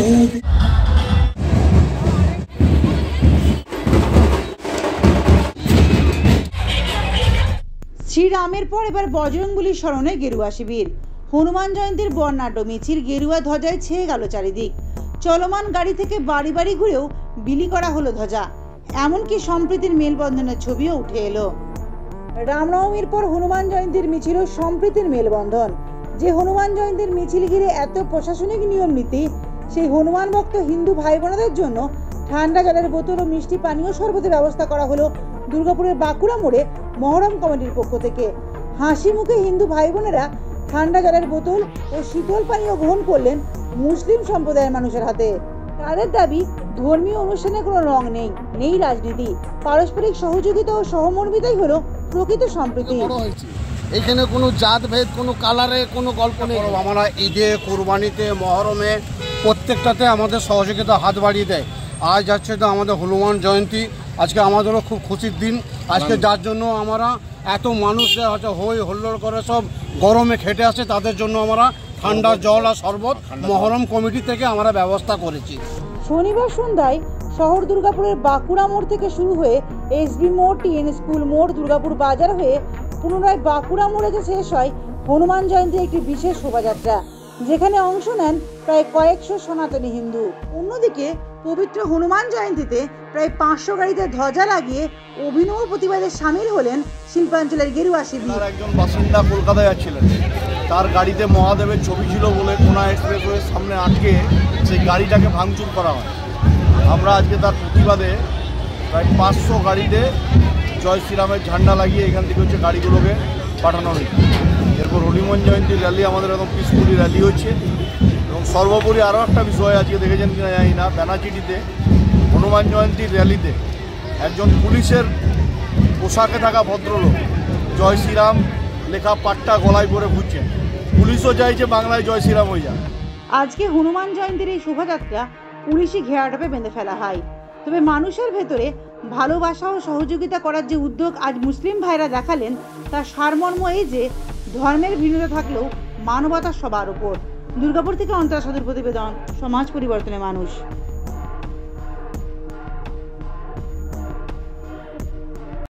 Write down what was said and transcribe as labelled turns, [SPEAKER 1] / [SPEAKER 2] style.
[SPEAKER 1] শ্রীরামের পর এবার বজরংবলীর স্মরণে গেরুয়া শিবির। হনুমান জয়ন্তীর বর্ণাঢ্য মিছিল গেরুয়া ধ্বজায় ছেয়ে গেল চারিদিক। চলমান গাড়ি থেকে বাড়ি বাড়ি ঘুরেও বিলি করা হলো ধ্বজা। এমনকি সম্প্রীতির মেলবন্ধনের ছবিও উঠে এলো। রামনবমীর পর হনুমান জয়ন্তীর মিছিল ও সম্প্রীতির মেলবন্ধন। যে হনুমান জয়ন্তীর মিছিল ঘিরে এত প্রশাসনিক নিয়ম নীতি, সেই হনুমান ভক্ত হিন্দু ভাই বোনদের জন্য ঠান্ডা জলের বোতল ও মিষ্টি পানীয় শরবতের ব্যবস্থা করা হলো দুর্গাপুরের বাঁকুড়া মোড়ে মহরম কমিটির পক্ষ থেকে। হাসি মুখে হিন্দু ভাই বোনেরা ঠান্ডা জলের বোতল ও শীতল পানীয় গ্রহণ করলেন মুসলিম সম্প্রদায়ের মানুষের হাতে। তাদের দাবি, ধর্মীয় অনুষ্ঠানে কোনো রং নেই, নেই রাজনীতি, পারস্পরিক সহযোগিতা ও সহমর্মিতাই হলো প্রকৃত সম্প্রীতি।
[SPEAKER 2] এখানে কোনো জাত ভেদ, কোনো কালারে কোনো গল্প নেই। আমরা ঈদে, কুরবানিতে, মহরমে প্রত্যেকটাতে আমাদের সহযোগিতা হাত বাড়িয়ে দেয়। আজ হচ্ছে তো আমাদের হনুমান জয়ন্তী, আজকে আমাদেরও খুব খুশির দিন। আজকে যার জন্য আমরা এত মানুষ হচ্ছে হই হল্লোড় করে সব গরমে খেটে আসে, তাদের জন্য আমরা ঠান্ডা জল আর শরবত মহরম কমিটি থেকে আমরা ব্যবস্থা করেছি।
[SPEAKER 1] শনিবার সন্ধ্যায় শহর দুর্গাপুরের বাঁকুড়া মোড় থেকে শুরু হয়ে এসবি মোড়, টিএন স্কুল মোড়, দুর্গাপুর বাজার হয়ে পুনরায় বাঁকুড়া মোড়ে শেষ হয় হনুমান জয়ন্তীর একটি বিশেষ শোভাযাত্রা, যেখানে অংশ নেন প্রায় কয়েকশো সনাতনী হিন্দু। অন্যদিকে পবিত্র হনুমান জয়ন্তীতে প্রায় 500 গাড়িতে ধ্বজা লাগিয়ে অভিনব প্রতিবাদে সামিল হলেন শিল্পাঞ্চলের গেরুয়া শিবির।
[SPEAKER 3] একজন বাসিন্দা কলকাতায় যাচ্ছিলেন, তার গাড়িতে মহাদেবের ছবি ছিল বলে কোনা এক্সপ্রেসওয়ের সামনে আটকে সেই গাড়িটাকে ভাঙচুর করা হয়। আমরা আজকে তার প্রতিবাদে প্রায় 500 গাড়িতে জয় শ্রীরামের ঝান্ডা লাগিয়ে এখান থেকে হচ্ছে গাড়িগুলোকে পাঠানো হয়েছে। এরপর হনুমান জয়ন্তীর র্যালি আমাদের একদম পিসফুলি র্যালি হচ্ছে। এবং সর্বোপরি আরও একটা বিষয় আজকে দেখেছেন কিনা জানি না, ব্যানাচিটিতে হনুমান জয়ন্তীর র্যালিতে একজন পুলিশের পোশাকে থাকা ভদ্রলোক জয় শ্রীরাম লেখা পাট্টা গলায় পরে ঘুরছেন। পুলিশও চাইছে বাংলায় জয় শ্রীরাম হয়ে যায়।
[SPEAKER 1] আজকে হনুমান জয়ন্তীর এই শোভাযাত্রা পুলিশি ঘেরাটোপে বেঁধে ফেলা হয়। তবে মানুষের ভেতরে ভালোবাসা ও সহযোগিতা করার যে উদ্যোগ আজ মুসলিম ভাইরা দেখালেন, তার সারমর্ম এই যে ধর্মের ভিন্নতা থাকলেও মানবতা সবার উপর। দুর্গাপুর থেকে অন্তরা সাধুর প্রতিবেদন, সমাজ পরিবর্তনের মানুষ।